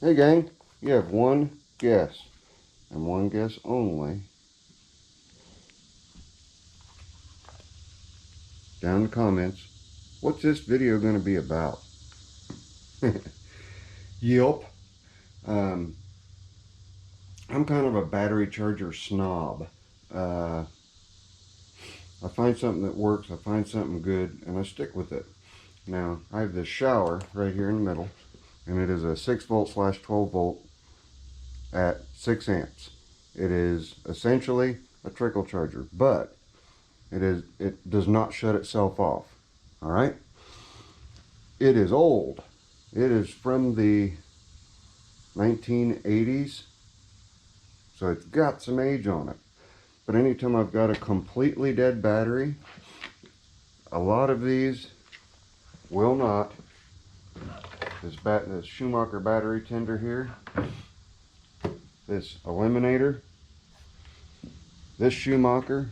Hey gang, you have one guess, and one guess only, down in the comments. What's this video going to be about? Yelp. Um, I'm kind of a battery charger snob. I find something that works, I find something good, and I stick with it. Now, I have this shower right here in the middle, and it is a 6 volt slash 12 volt at 6 amps. It is essentially a trickle charger, but it does not shut itself off. All right. It is old. It is from the 1980s, so it's got some age on it. But anytime I've got a completely dead battery, a lot of these will not. This Schumacher battery tender here, this eliminator, this Schumacher,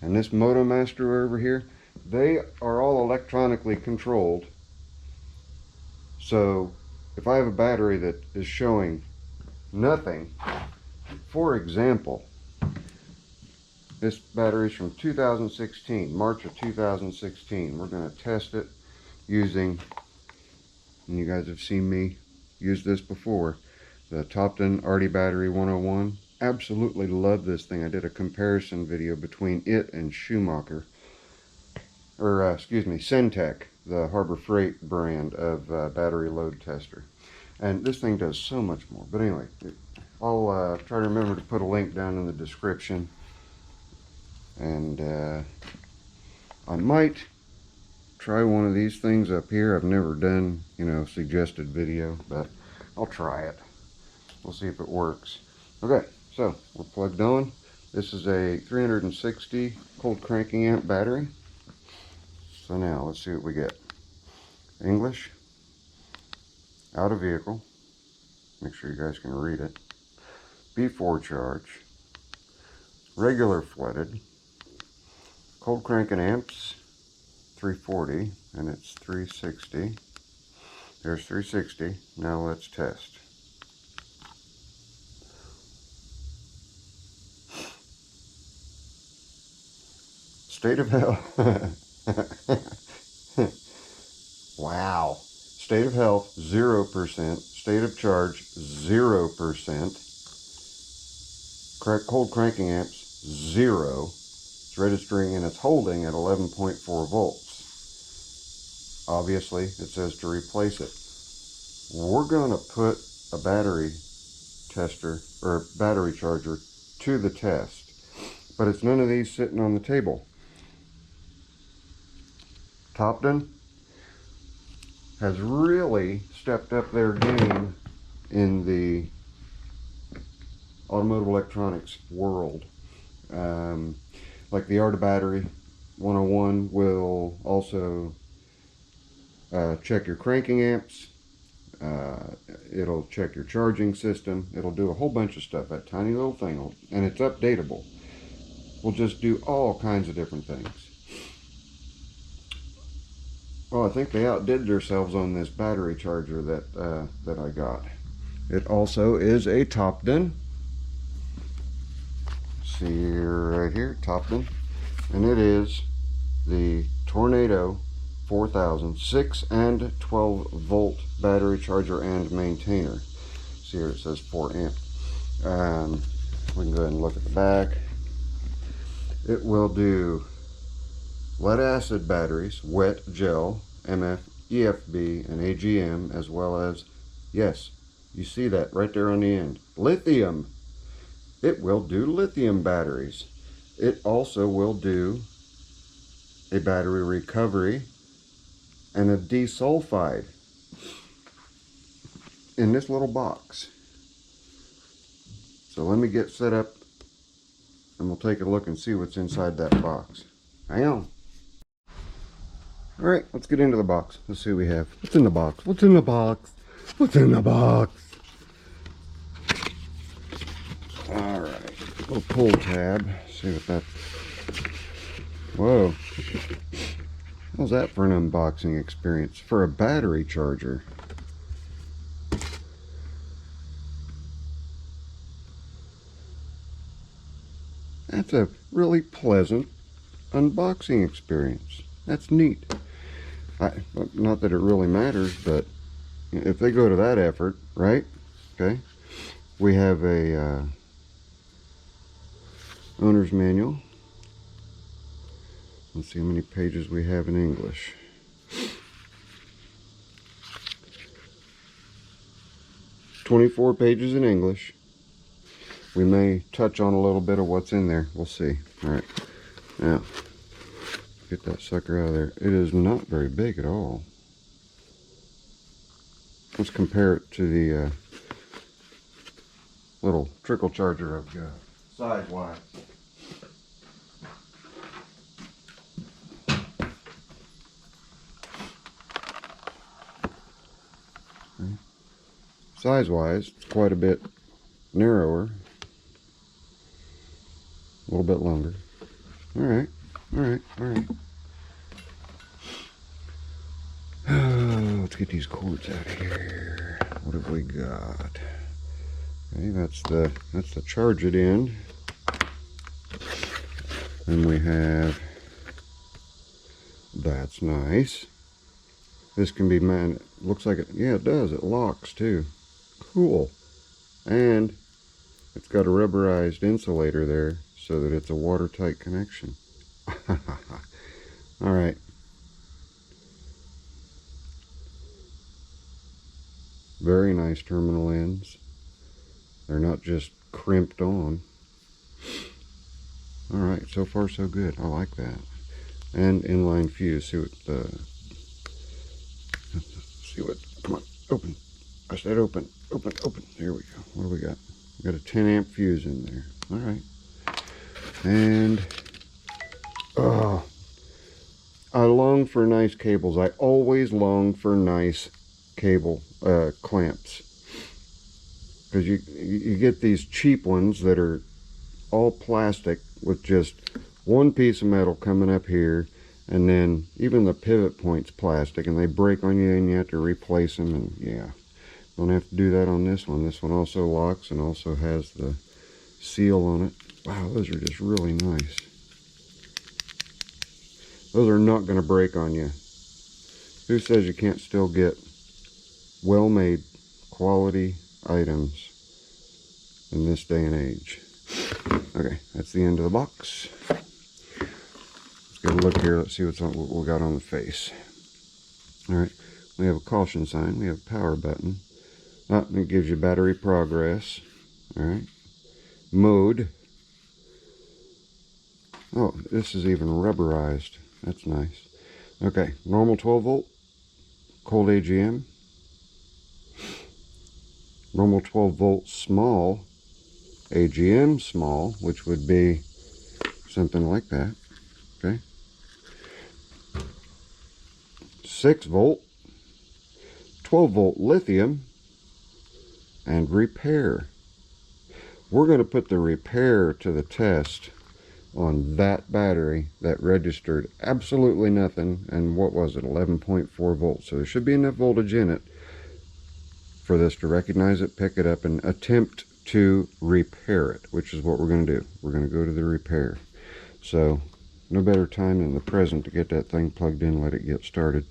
and this Motomaster over here, they are all electronically controlled. So if I have a battery that is showing nothing, for example, this battery is from 2016, March of 2016. We're going to test it using, and you guys have seen me use this before, the Topdon Arty Battery 101. Absolutely love this thing. I did a comparison video between it and Schumacher, or excuse me, Syntec, the Harbor Freight brand of battery load tester. And this thing does so much more. But anyway, I'll try to remember to put a link down in the description. And I might try one of these things up here. I've never done, suggested video, but I'll try it. We'll see if it works. Okay, so we're plugged on. This is a 360 cold cranking amp battery. So now let's see what we get. English, out of vehicle. Make sure you guys can read it. B4 charge, regular flooded, cold cranking amps, 340, and it's 360. There's 360. Now let's test. State of health. Wow. State of health, 0%. State of charge, 0%. Cold cranking amps, 0. It's registering and it's holding at 11.4 volts. Obviously, it says to replace it. We're going to put a battery tester, or battery charger, to the test. But it's none of these sitting on the table. Topdon has really stepped up their game in the automotive electronics world. Like the Arty Battery 101 will also check your cranking amps. It'll check your charging system. It'll do a whole bunch of stuff. That tiny little thing, and it's updatable. Will just do all kinds of different things. Well, I think they outdid themselves on this battery charger that I got. It also is a Topdon. See right here, Topdon, and it is the Tornado 4000 6 and 12 volt battery charger and maintainer. See here, it says 4 amp. We can go ahead and look at the back. It will do lead acid batteries, wet, gel, MF, EFB, and AGM, as well as, yes, you see that right there on the end, lithium. It will do lithium batteries. It also will do a battery recovery and a desulfide in this little box. So let me get set up and we'll take a look and see what's inside that box. Hang on. Alright, let's get into the box. Let's see what we have. What's in the box? What's in the box? What's in the box? Alright, little pull tab. See what that... Whoa. How's that for an unboxing experience? For a battery charger. That's a really pleasant unboxing experience. That's neat. Not that it really matters, but if they go to that effort, right? Okay. We have a owner's manual. Let's see how many pages we have in English. 24 pages in English. We may touch on a little bit of what's in there. We'll see. All right. Now, get that sucker out of there. It is not very big at all. Let's compare it to the little trickle charger I've got, size-wise. Okay. Size-wise, it's quite a bit narrower, a little bit longer. All right, all right, all right. Let's get these cords out of here. What have we got? Okay, that's the charge it end. Then we have, that's nice. This can be looks like it, yeah, it does. It locks too. Cool. And it's got a rubberized insulator there so that it's a watertight connection. All right. Very nice terminal ends. They're not just crimped on. All right, so far so good. I like that. And inline fuse. See what, come on, open. I said open, open, open. There we go. What do we got? We got a 10 amp fuse in there. All right. And, oh, I long for nice cables. I always long for nice cable clamps. Because you get these cheap ones that are all plastic with just one piece of metal coming up here, and then even the pivot point's plastic, and they break on you and you have to replace them. And yeah, don't have to do that on this one. This one also locks and also has the seal on it. Wow, those are just really nice. Those are not going to break on you. Who says you can't still get well-made quality items in this day and age? Okay, that's the end of the box. Let's get a look here. Let's see what we got on the face. All right, we have a caution sign. We have a power button. It gives you battery progress. All right, mode. Oh, this is even rubberized. That's nice. Okay, normal 12 volt, cold AGM. Normal 12 volt small, AGM small, which would be something like that. Okay. 6 volt, 12 volt lithium, and repair. We're going to put the repair to the test on that battery that registered absolutely nothing. And what was it? 11.4 volts. So there should be enough voltage in it for this to recognize it, pick it up, and attempt to repair it, which is what we're going to do. We're going to go to the repair. So no better time than the present to get that thing plugged in, let it get started,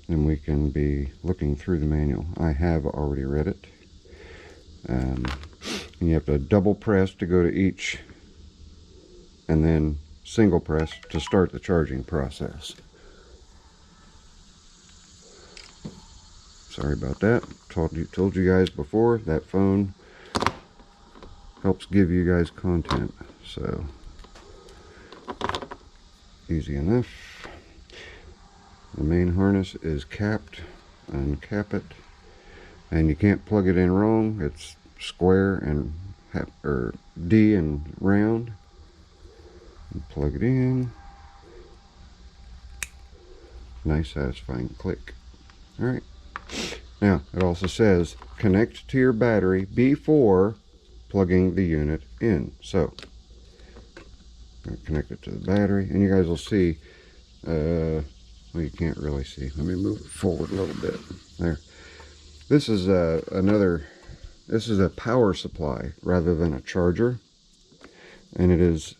and we can be looking through the manual. I have already read it. And you have to double press to go to each, and then single press to start the charging process. Sorry about that. Told you guys before, that phone helps give you guys content. So, easy enough. The main harness is capped. Uncap it. And you can't plug it in wrong. It's square and D and round. And plug it in. Nice satisfying click. Alright. Now, it also says connect to your battery before plugging the unit in. So, I'm going to connect it to the battery, and you guys will see, well, you can't really see. Let me move it forward a little bit. There. This is this is a power supply rather than a charger, and it is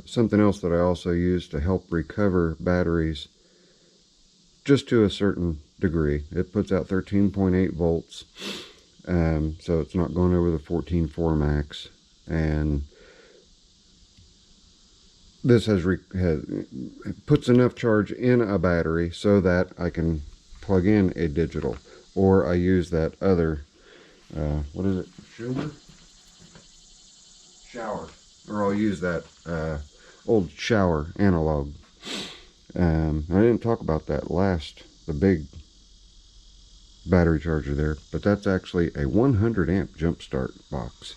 Something else that I also use to help recover batteries just to a certain degree. It puts out 13.8 volts, so it's not going over the 14.4 max. And this puts enough charge in a battery so that I can plug in a digital, or I use that other, what is it, shower, or I'll use that old shower analog. I didn't talk about that the big battery charger there, but that's actually a 100 amp jump start box.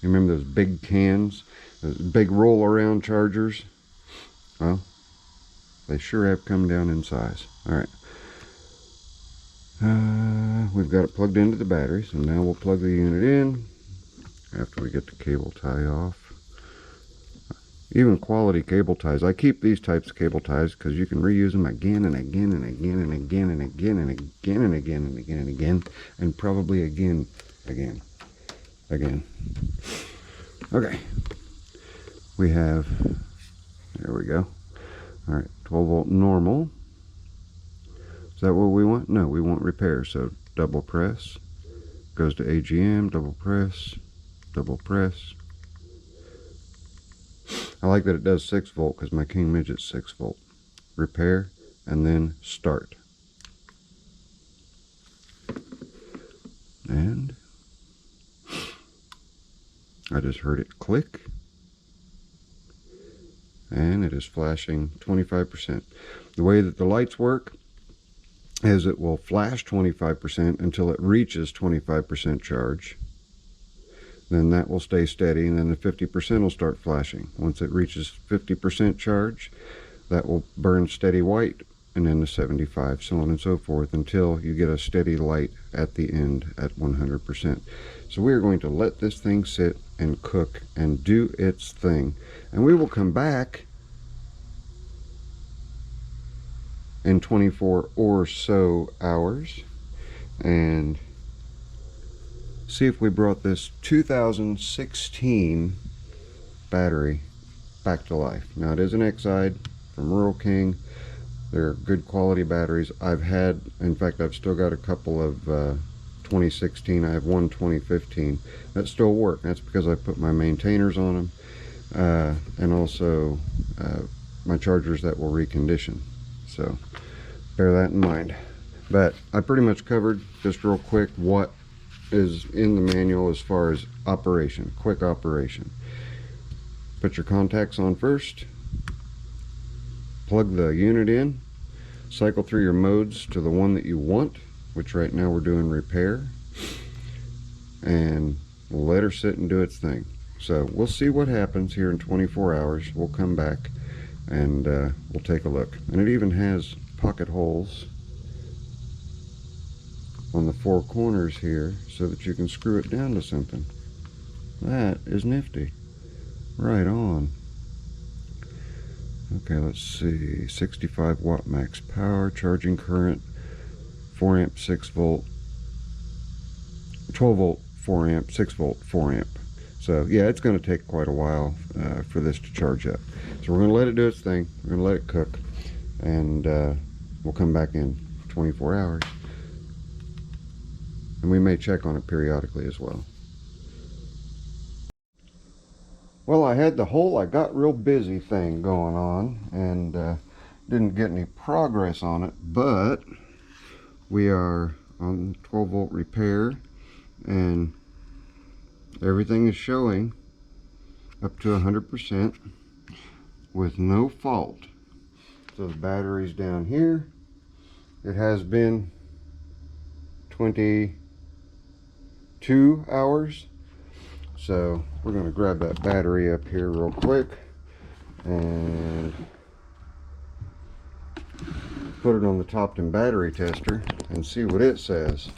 You remember those big cans, those big roll around chargers? Well, they sure have come down in size. All right, we've got it plugged into the battery, so now we'll plug the unit in after we get the cable tie off. Even quality cable ties. I keep these types of cable ties because you can reuse them again and again and again and again and again and again and again and again and again, and probably again. Okay. We have, there we go. All right, 12 volt normal. Is that what we want? No, we want repair. So double press, goes to AGM, double press, double press. I like that it does 6 volt because my King Midget's 6 volt. Repair, and then start. And I just heard it click. And it is flashing 25%. The way that the lights work is it will flash 25% until it reaches 25% charge. Then that will stay steady, and then the 50% will start flashing. Once it reaches 50% charge, that will burn steady white, and then the 75, so on and so forth, until you get a steady light at the end at 100%. So we are going to let this thing sit and cook and do its thing, and we will come back in 24 or so hours and see if we brought this 2016 battery back to life. Now, it is an Exide from Rural King. They're good quality batteries. I've had, in fact, I've still got a couple of 2016. I have one 2015 that still work. That's because I put my maintainers on them, and also my chargers that will recondition. So bear that in mind. But I pretty much covered, just real quick, what is in the manual as far as operation, quick operation. Put your contacts on first, plug the unit in, cycle through your modes to the one that you want, which right now we're doing repair, and let her sit and do its thing. So we'll see what happens here in 24 hours. We'll come back and we'll take a look. And it even has pocket holes on the 4 corners here so that you can screw it down to something. That is nifty. Right on. Okay, let's see. 65 watt max power, charging current, 4 amp, 6 volt, 12 volt, 4 amp, 6 volt, 4 amp. So yeah, it's going to take quite a while for this to charge up. So we're going to let it do its thing. We're going to let it cook, and we'll come back in 24 hours. And we may check on it periodically as well. Well, I had the whole I got real busy thing going on, and didn't get any progress on it, but we are on 12 volt repair, and everything is showing up to 100% with no fault. So the battery's down here. It has been 22 hours. So we're going to grab that battery up here real quick and put it on the Topdon battery tester and see what it says.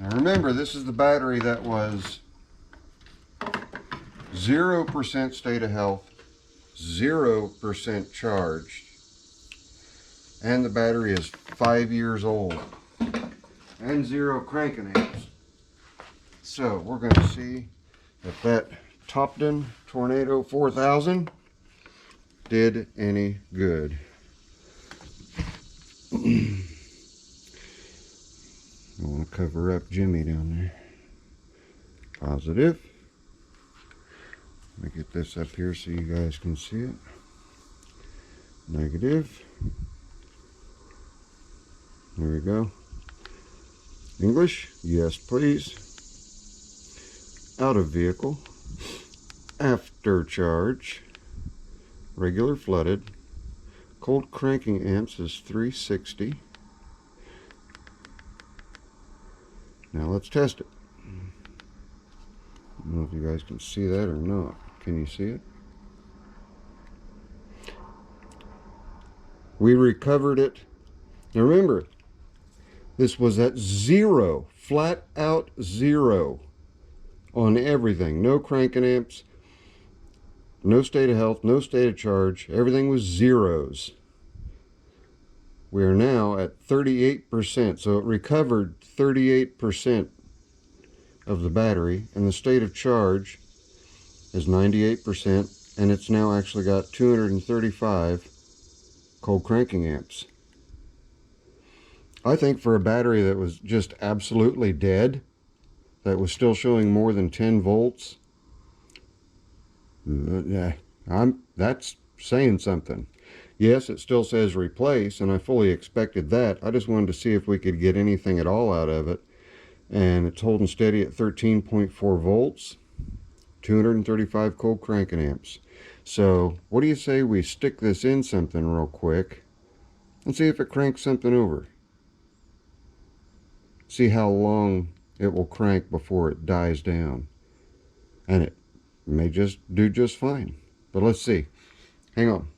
Now remember, this is the battery that was 0% state of health, 0% charged, And the battery is 5 years old. And 0 cranking amps. So we're going to see if that Topdon Tornado 4000 did any good. I want to cover up Jimmy down there. Positive. Let me get this up here so you guys can see it. Negative. There we go. English, yes please. Out of vehicle. After charge. Regular flooded. Cold cranking amps is 360. Now let's test it. I don't know if you guys can see that or not. Can you see it? We recovered it. Now remember, this was at 0, flat out 0 on everything. No cranking amps, no state of health, no state of charge. Everything was zeros. We are now at 38%, so it recovered 38% of the battery, and the state of charge is 98%, and it's now actually got 235 cold cranking amps. I think for a battery that was just absolutely dead, that was still showing more than 10 volts, that's saying something. Yes, it still says replace, and I fully expected that. I just wanted to see if we could get anything at all out of it. And it's holding steady at 13.4 volts, 235 cold cranking amps. So what do you say we stick this in something real quick and see if it cranks something over? See how long it will crank before it dies down. And it may just do just fine. But let's see. Hang on.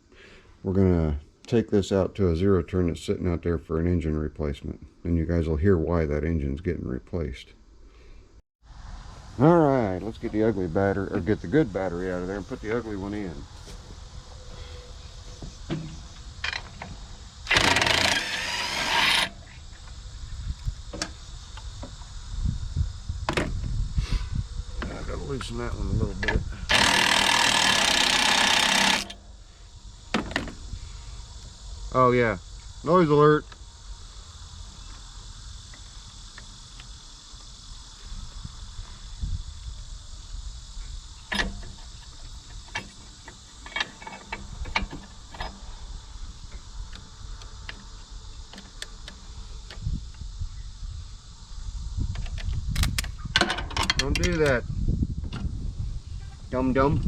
We're going to take this out to a 0 turn that's sitting out there for an engine replacement. And you guys will hear why that engine's getting replaced. Alright, let's get the ugly battery, or get the good battery out of there and put the ugly one in. I gotta loosen that one a little bit. Oh yeah, noise alert. Don't do that, dum-dum.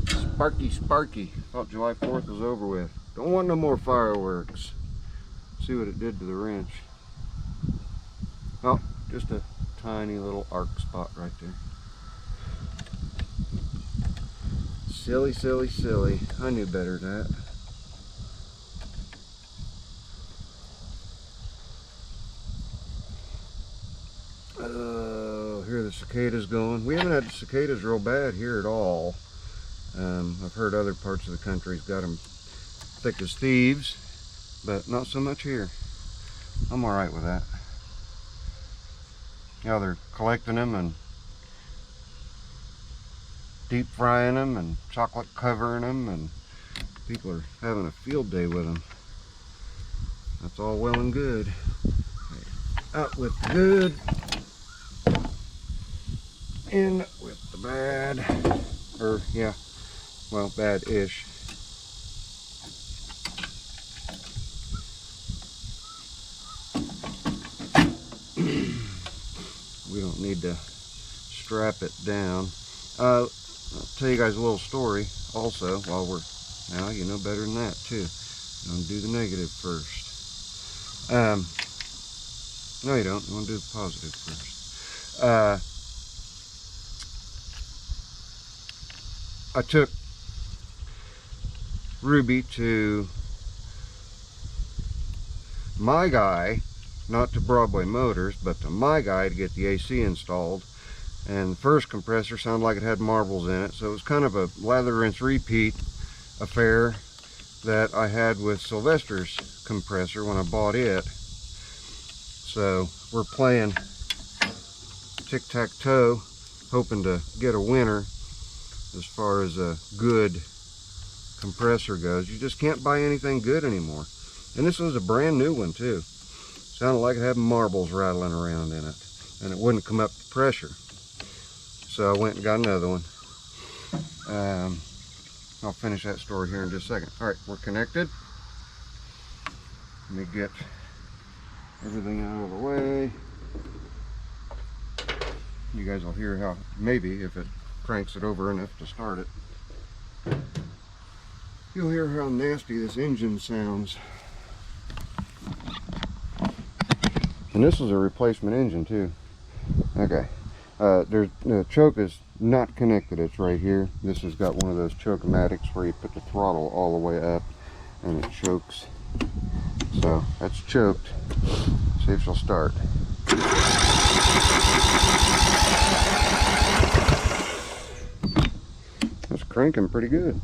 Sparky, sparky. Thought July 4th was over with. Don't want no more fireworks. See what it did to the wrench. Oh, just a tiny little arc spot right there. Silly, silly, silly. I knew better than that. Oh, here are the cicadas going. We haven't had the cicadas real bad here at all. I've heard other parts of the country's got them thick as thieves, but not so much here. I'm alright with that. Yeah, they're collecting them and deep frying them and chocolate covering them, and people are having a field day with them. That's all well and good. Out with the good, in with the bad, or yeah, well, bad-ish. We don't need to strap it down. I'll tell you guys a little story also while we're, now you know better than that too. You want to do the negative first. No you don't, you want to do the positive first. I took Ruby to my guy, not to Broadway Motors, but to my guy to get the AC installed. And the first compressor sounded like it had marbles in it, so it was kind of a lather, rinse, repeat. affair that I had with Sylvester's compressor when I bought it. So we're playing tic-tac-toe, hoping to get a winner as far as a good compressor goes. You just can't buy anything good anymore. And this was a brand new one too. Sounded like it had marbles rattling around in it, and it wouldn't come up to pressure. So I went and got another one. I'll finish that story here in just a second. All right, we're connected. Let me get everything out of the way. You guys will hear how, maybe if it cranks it over enough to start it, you'll hear how nasty this engine sounds. And this is a replacement engine too. Okay. The choke is not connected. It's right here. This has got one of those choke-o-matics where you put the throttle all the way up and it chokes. So that's choked. See if she'll start. That's cranking pretty good.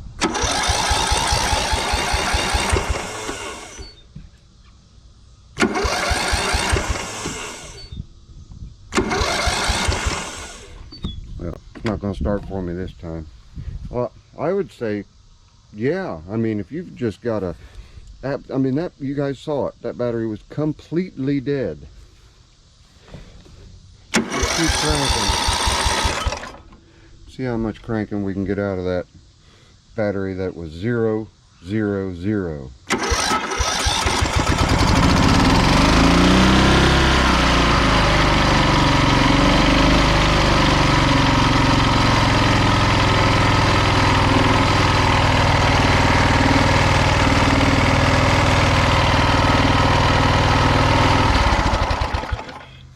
Not going to start for me this time. Well, I would say, yeah. I mean, if you've just got a, I mean, that, you guys saw it. That battery was completely dead. Just keep cranking. See how much cranking we can get out of that battery that was 0, 0, 0.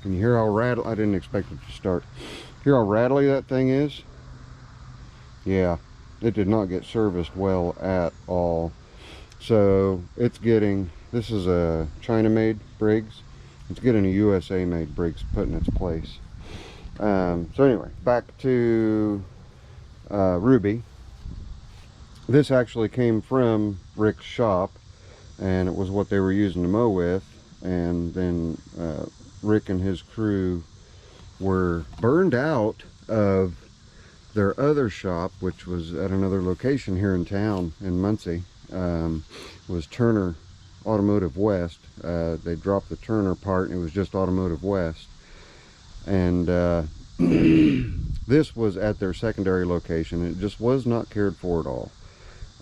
Can you hear how rattle? I didn't expect it to start. Hear how rattly that thing is? Yeah, it did not get serviced well at all. So it's getting, this is a China-made Briggs. It's getting a USA-made Briggs put in its place. So anyway, back to Ruby. This actually came from Rick's shop, and it was what they were using to mow with. And then Rick and his crew were burned out of their other shop, which was at another location here in town in Muncie. Was Turner Automotive West. They dropped the Turner part and it was just Automotive West. And this was at their secondary location. It just was not cared for at all.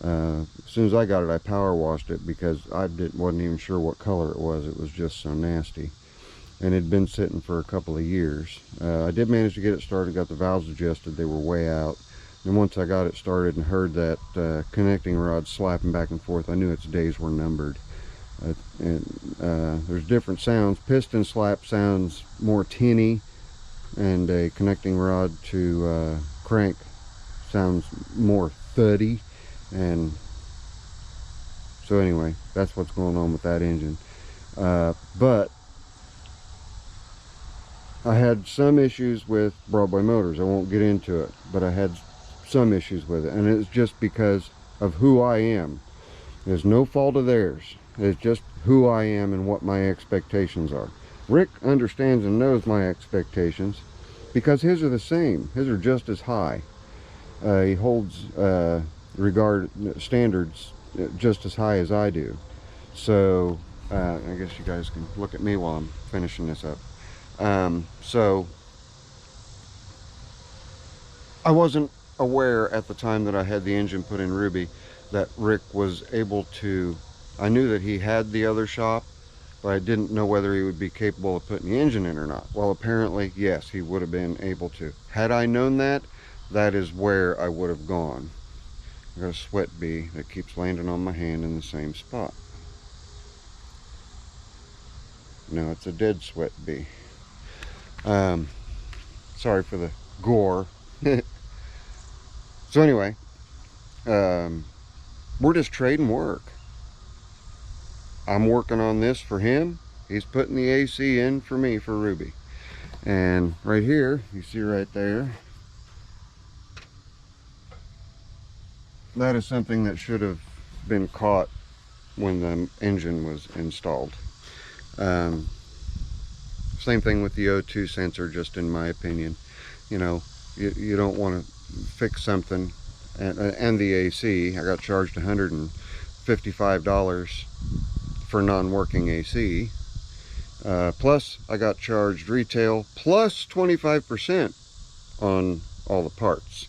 As soon as I got it, I power washed it because I wasn't even sure what color it was. It was just so nasty. And it had been sitting for a couple of years. I did manage to get it started, got the valves adjusted. They were way out. And once I got it started and heard that connecting rod slapping back and forth, I knew its days were numbered. There's different sounds. Piston slap sounds more tinny, and a connecting rod to crank sounds more thuddy. And so anyway, that's what's going on with that engine. But I had some issues with Broadway motors. I won't get into it, but I had some issues with it, and it's just because of who I am. There's no fault of theirs. It's just who I am and what my expectations are. Rick understands and knows my expectations because his are the same. His are just as high. He holds standards just as high as I do. So I guess you guys can look at me while I'm finishing this up. So I wasn't aware at the time that I had the engine put in Ruby that Rick was able to, I knew that he had the other shop, but I didn't know whether he would be capable of putting the engine in or not. Well, apparently, yes, he would have been able to. Had I known that, that is where I would have gone. I got a sweat bee that keeps landing on my hand in the same spot. No, it's a dead sweat bee. Sorry for the gore. So anyway, we're just trading work. I'm working on this for him. He's putting the AC in for me for Ruby. And right here, you see right there, that is something that should have been caught when the engine was installed. Same thing with the O2 sensor, just in my opinion. You know, you don't want to fix something. And the AC, I got charged $155 for non-working AC. Plus, I got charged retail plus 25% on all the parts.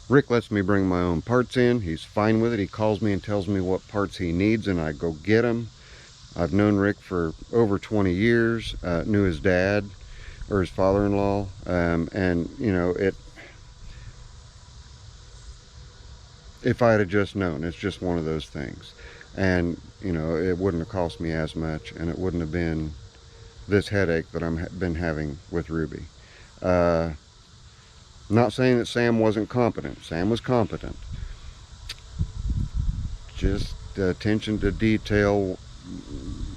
Rick lets me bring my own parts in. He's fine with it. He calls me and tells me what parts he needs, and I go get them. I've known Rick for over 20 years, knew his dad, or his father-in-law, and, you know, if I had just known, it's just one of those things. And, you know, it wouldn't have cost me as much, and it wouldn't have been this headache that I've been having with Ruby. Not saying that Sam wasn't competent. Sam was competent. Just attention to detail,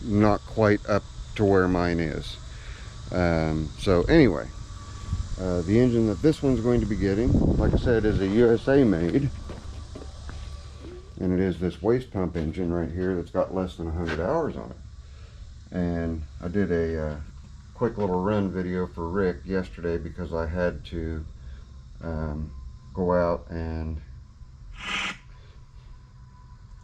not quite up to where mine is. So anyway, the engine that this one's going to be getting, like I said, is a USA made. And it is this waste pump engine right here that's got less than 100 hours on it. And I did a quick little run video for Rick yesterday because I had to go out and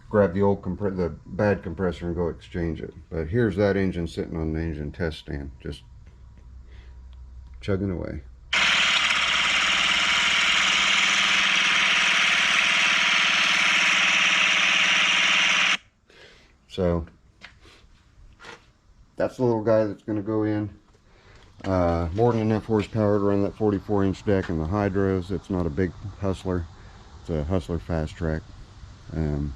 grab the bad compressor and go exchange it. But here's that engine sitting on the engine test stand, just chugging away. So that's the little guy that's going to go in. More than enough horsepower to run that 44-inch deck and the hydros. It's not a big Hustler. It's a Hustler fast track. I'm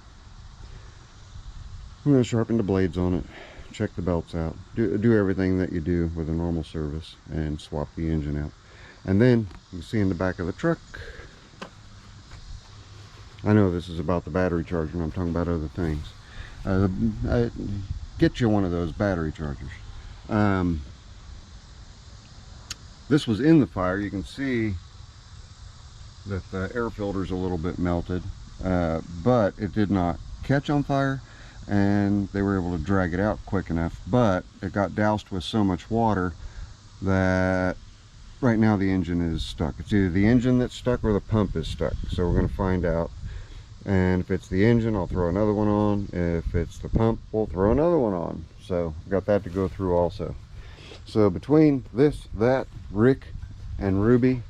going to sharpen the blades on it, check the belts out, do everything that you do with a normal service, and swap the engine out. And then you can see in the back of the truck, I know this is about the battery charger and I'm talking about other things. Get you one of those battery chargers. This was in the fire. You can see that the air filter is a little bit melted, but it did not catch on fire, and they were able to drag it out quick enough. But it got doused with so much water that right now the engine is stuck. It's either the engine that's stuck or the pump is stuck. So we're going to find out. And if it's the engine, I'll throw another one on. If it's the pump, we'll throw another one on. So we've got that to go through also. So between this, that, Rick, and Ruby,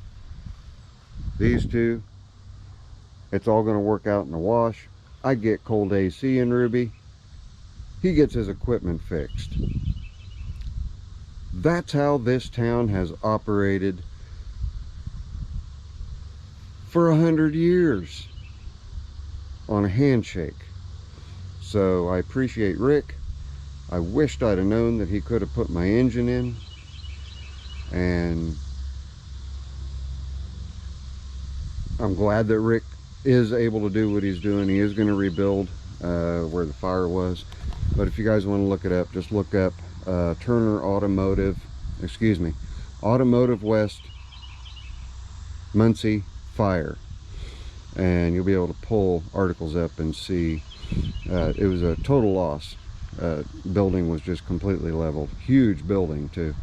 these two, it's all going to work out in the wash. I get cold AC in Ruby. He gets his equipment fixed. That's how this town has operated for 100 years. On a handshake. So I appreciate Rick. I wished I'd have known that he could have put my engine in, and I'm glad that Rick is able to do what he's doing. He is going to rebuild where the fire was. But if you guys want to look it up, just look up Turner Automotive West Muncie Fire, and you'll be able to pull articles up and see it was a total loss. Building was just completely leveled. Huge building too.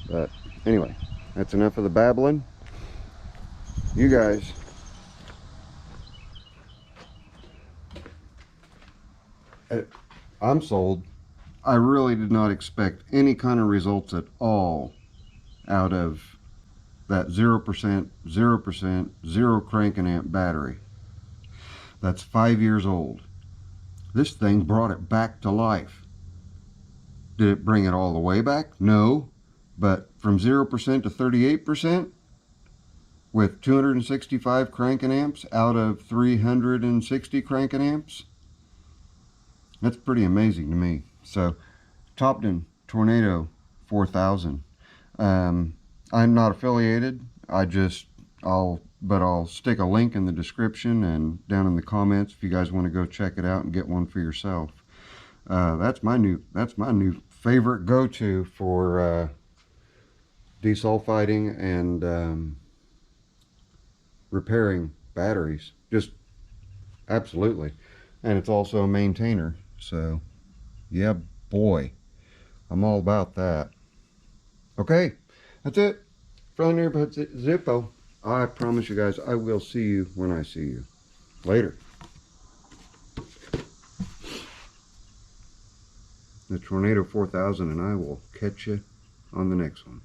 But anyway, that's enough of the babbling. You guys, I'm sold. I really did not expect any kind of results at all out of that 0% cranking amp battery. That's 5 years old. This thing brought it back to life. Did it bring it all the way back? No. But from 0% to 38% with 265 cranking amps out of 360 cranking amps, that's pretty amazing to me. So Topdon Tornado 4000. I'm not affiliated. I'll stick a link in the description and down in the comments if you guys want to go check it out and get one for yourself. That's my new favorite go-to for desulfiding and repairing batteries. Just Absolutely. And it's also a maintainer. So, yeah, boy, I'm all about that. Okay, that's it. From the neighborhood Zippo. I promise you guys, I will see you when I see you. Later. The Tornado 4000, and I will catch you on the next one.